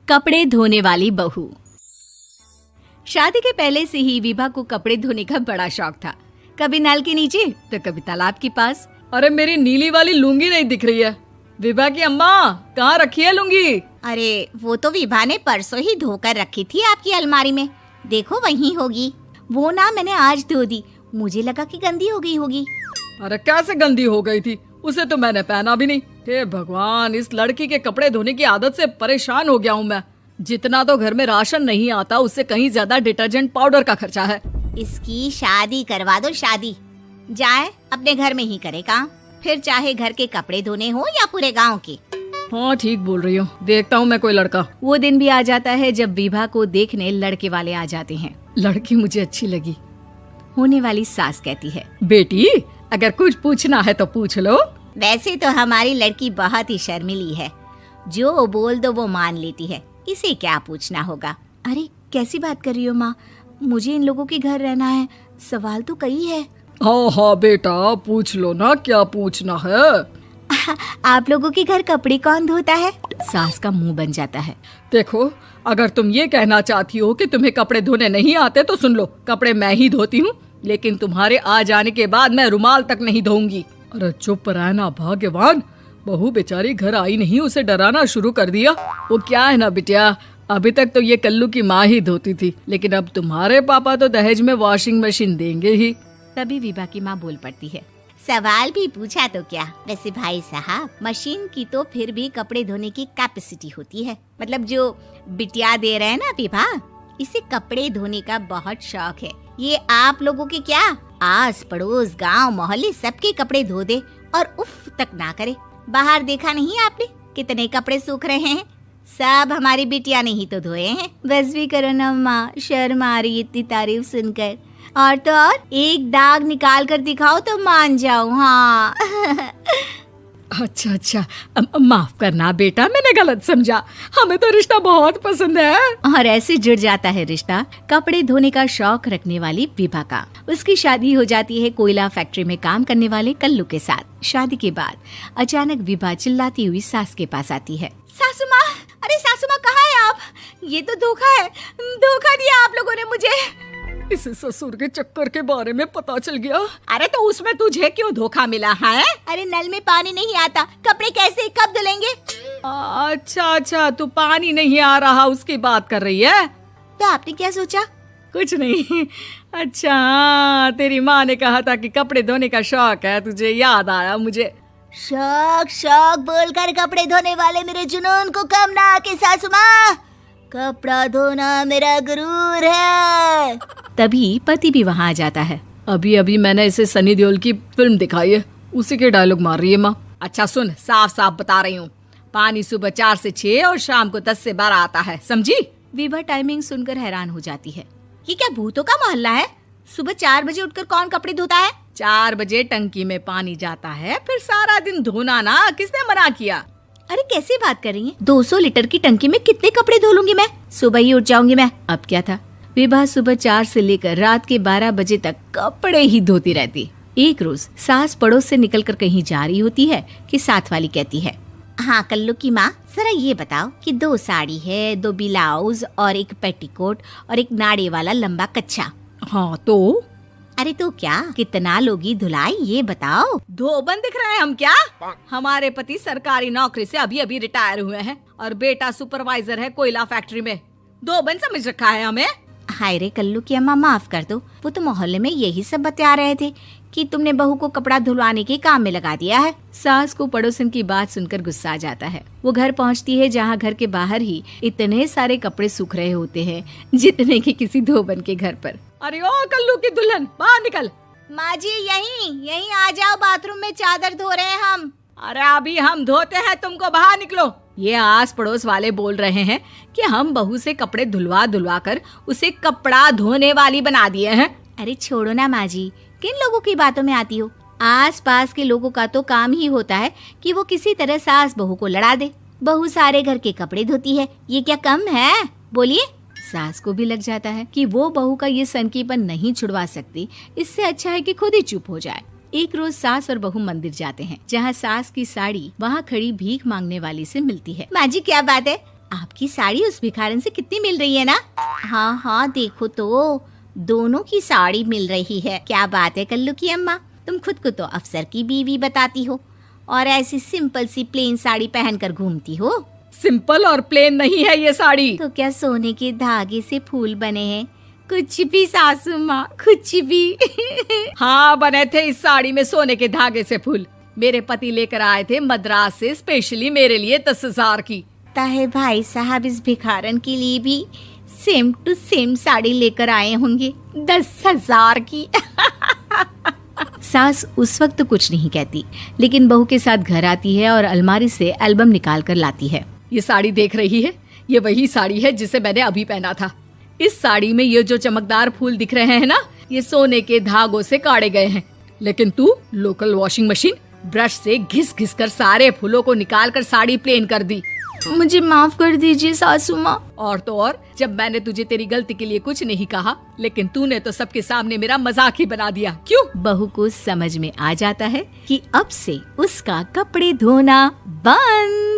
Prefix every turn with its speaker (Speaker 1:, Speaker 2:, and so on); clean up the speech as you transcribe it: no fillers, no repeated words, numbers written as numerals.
Speaker 1: कपड़े धोने वाली बहू। शादी के पहले से ही विभा को कपड़े धोने का बड़ा शौक था। कभी नल के नीचे तो कभी तालाब के पास।
Speaker 2: अरे मेरी नीली वाली लुंगी नहीं दिख रही है। विभा की अम्मा, कहाँ रखी है लुंगी?
Speaker 3: अरे वो तो विभा ने परसों ही धोकर रखी थी आपकी अलमारी में, देखो वहीं होगी। वो ना मैंने आज धो दी, मुझे लगा कि गंदी हो गई होगी।
Speaker 2: अरे कैसे गंदी हो गई थी? उसे तो मैंने पहना भी नहीं। हे भगवान, इस लड़की के कपड़े धोने की आदत से परेशान हो गया हूँ मैं। जितना तो घर में राशन नहीं आता, उससे कहीं ज्यादा डिटर्जेंट पाउडर का खर्चा है।
Speaker 3: इसकी शादी करवा दो, शादी जाए अपने घर में ही करे काम, फिर चाहे घर के कपड़े धोने हो या पूरे गांव के।
Speaker 2: हाँ ठीक बोल रही हूँ, देखता हूँ मैं कोई लड़का।
Speaker 1: वो दिन भी आ जाता है जब विभा को देखने लड़के वाले आ जाते हैं।
Speaker 2: लड़की मुझे अच्छी लगी।
Speaker 1: होने वाली सास कहती है,
Speaker 2: बेटी अगर कुछ पूछना है तो पूछ लो।
Speaker 3: वैसे तो हमारी लड़की बहुत ही शर्मीली है, जो बोल दो वो मान लेती है, इसे क्या पूछना होगा।
Speaker 1: अरे कैसी बात कर रही हो माँ, मुझे इन लोगों के घर रहना है, सवाल तो कई है।
Speaker 2: हाँ हाँ बेटा, पूछ लो ना, क्या पूछना है।
Speaker 1: आप लोगों के घर कपड़े कौन धोता है? सास का मुंह बन जाता है।
Speaker 2: देखो, अगर तुम ये कहना चाहती हो कि तुम्हें कपड़े धोने नहीं आते तो सुन लो, कपड़े मैं ही धोती हूँ, लेकिन तुम्हारे आ जाने के बाद मैं रुमाल तक नहीं धोऊंगी। अरे चुप रहना भाग्यवान, बहू बेचारी घर आई नहीं, उसे डराना शुरू कर दिया। वो क्या है ना बिटिया, अभी तक तो ये कल्लू की माँ ही धोती थी, लेकिन अब तुम्हारे पापा तो दहेज में वॉशिंग मशीन देंगे ही।
Speaker 1: तभी विभा की माँ बोल पड़ती है,
Speaker 3: सवाल भी पूछा तो क्या। वैसे भाई साहब, मशीन की तो फिर भी कपड़े धोने की कैपेसिटी होती है। मतलब जो बिटिया दे रहे हैं ना विभा, इसे कपड़े धोने का बहुत शौक है। ये आप लोगों के क्या, आस पड़ोस गांव मोहल्ले सबके कपड़े धो दे और उफ तक ना करे। बाहर देखा नहीं आपने कितने कपड़े सूख रहे हैं? सब हमारी बिटिया ने ही तो धोए हैं।
Speaker 1: बस भी करो ना माँ, शर्म आ रही इतनी तारीफ सुनकर। और तो और एक दाग निकाल कर दिखाओ तो मान जाऊं। हाँ
Speaker 2: अच्छा, माफ करना बेटा, मैंने गलत समझा। हमें तो रिश्ता बहुत पसंद है।
Speaker 1: और ऐसे जुड़ जाता है रिश्ता कपड़े धोने का शौक रखने वाली विभा का। उसकी शादी हो जाती है कोयला फैक्ट्री में काम करने वाले कल्लू के साथ। शादी के बाद अचानक विभा चिल्लाती हुई सास के पास आती है।
Speaker 3: सासू माँ, अरे सासू माँ कहाँ है आप? ये तो धोखा है, धोखा दिया आप लोगों ने मुझे।
Speaker 2: इसे ससुर के चक्कर के बारे में पता चल गया।
Speaker 3: अरे तो उसमें तुझे क्यों धोखा मिला है? अरे नल में पानी नहीं आता, कपड़े कैसे कब धुलेंगे?
Speaker 2: अच्छा, तू पानी नहीं आ रहा उसकी बात कर रही है।
Speaker 3: तो आपने क्या सोचा?
Speaker 2: कुछ नहीं। अच्छा, तेरी माँ ने कहा था कि कपड़े धोने का शौक है तुझे, याद आया मुझे।
Speaker 3: शौक बोलकर कपड़े धोने वाले मेरे जुनून को कम ना आके सासू माँ, कपड़ा धोना मेरा गुरूर है।
Speaker 1: तभी पति भी वहाँ आ जाता है।
Speaker 2: अभी मैंने इसे सनी देओल की फिल्म दिखाई है, उसी के डायलॉग मार रही है माँ। अच्छा सुन, साफ साफ बता रही हूँ, पानी सुबह 4 से 6 और शाम को 10 से 12 आता है, समझी?
Speaker 1: विभा टाइमिंग सुनकर हैरान हो जाती है।
Speaker 3: ये क्या भूतों का मोहल्ला है? सुबह 4 बजे उठकर कौन कपड़े धोता है?
Speaker 2: 4 बजे टंकी में पानी जाता है, फिर सारा दिन धोना ना, किसने मना किया?
Speaker 1: अरे कैसी बात कर रही हैं? 200 लीटर की टंकी में कितने कपड़े धो लूंगी मैं, सुबह ही उठ जाऊंगी मैं। अब क्या था, विभा सुबह 4 से लेकर रात के 12 बजे तक कपड़े ही धोती रहती। एक रोज सास पड़ोस से निकलकर कहीं जा रही होती है कि साथ वाली कहती है,
Speaker 3: हाँ कल्लू की माँ, जरा ये बताओ कि 2 साड़ी है, 2 ब्लाउज और एक पेटीकोट और एक नाड़े वाला लंबा कच्छा।
Speaker 2: हाँ तो?
Speaker 3: अरे तो क्या, कितना लोगी धुलाई ये बताओ।
Speaker 2: धोबन दिख रहे हैं हम क्या? हमारे पति सरकारी नौकरी से अभी रिटायर हुए हैं और बेटा सुपरवाइजर है कोयला फैक्ट्री में। धोबन समझ रखा है हमें?
Speaker 3: हाय रे कल्लू की अम्मा, माफ कर दो, वो तो मोहल्ले में यही सब बता रहे थे कि तुमने बहू को कपड़ा धुलवाने के काम में लगा दिया है।
Speaker 1: सास को पड़ोसन की बात सुनकर गुस्सा आ जाता है। वो घर पहुंचती है जहां घर के बाहर ही इतने सारे कपड़े सूख रहे होते हैं जितने कि किसी धोबन के घर पर।
Speaker 2: अरे ओ कल्लू की दुल्हन, बाहर निकल।
Speaker 3: माँ जी यहीं आ जाओ, बाथरूम में चादर धो रहे हैं हम।
Speaker 2: अरे अभी हम धोते हैं, तुमको बाहर निकलो। ये आस पड़ोस वाले बोल रहे हैं कि हम बहू से कपड़े धुलवा कर उसे कपड़ा धोने वाली बना दिए हैं।
Speaker 1: अरे छोड़ो ना माँ जी, किन लोगों की बातों में आती हो? आस पास के लोगों का तो काम ही होता है कि वो किसी तरह सास बहू को लड़ा दे। बहू सारे घर के कपड़े धोती है, ये क्या कम है? बोलिए। सास को भी लग जाता है कि वो बहू का ये सनकीपन नहीं छुड़वा सकती, इससे अच्छा है कि खुद ही चुप हो जाए। एक रोज सास और बहू मंदिर जाते हैं, जहाँ सास की साड़ी वहाँ खड़ी भीख मांगने वाली से मिलती है।
Speaker 3: माँ जी क्या बात है, आपकी साड़ी उस भिखारन से कितनी मिल रही है ना? हाँ हाँ, देखो तो दोनों की साड़ी मिल रही है। क्या बात है कल्लू की अम्मा, तुम खुद को तो अफसर की बीवी बताती हो और ऐसी सिंपल सी प्लेन साड़ी पहनकर घूमती हो।
Speaker 2: सिंपल और प्लेन नहीं है ये साड़ी।
Speaker 3: तो क्या सोने के धागे से फूल बने हैं? कुछ भी सासू माँ, कुछ भी।
Speaker 2: हाँ, बने थे इस साड़ी में सोने के धागे से फूल। मेरे पति लेकर आए थे मद्रास से स्पेशली मेरे लिए 10,000 की।
Speaker 3: ताहे भाई साहब इस भिखारन के लिए भी सेम टू सेम साड़ी लेकर आए होंगे 10,000 की। सास उस वक्त कुछ नहीं कहती, लेकिन बहू के साथ घर आती है और अलमारी से एल्बम निकाल कर लाती है।
Speaker 2: ये साड़ी देख रही है, ये वही साड़ी है जिसे मैंने अभी पहना था। इस साड़ी में ये जो चमकदार फूल दिख रहे हैं ना, ये सोने के धागों से काढ़े गए हैं। लेकिन तू लोकल वॉशिंग मशीन ब्रश से घिस घिस कर सारे फूलों को निकाल कर साड़ी प्लेन कर दी।
Speaker 3: मुझे माफ कर दीजिए सासू माँ।
Speaker 2: और तो और, जब मैंने तुझे तेरी गलती के लिए कुछ नहीं कहा, लेकिन तूने तो सबके सामने मेरा मजाक ही बना दिया। क्यों?
Speaker 3: बहू को समझ में आ जाता है कि अब से उसका कपड़े धोना बंद।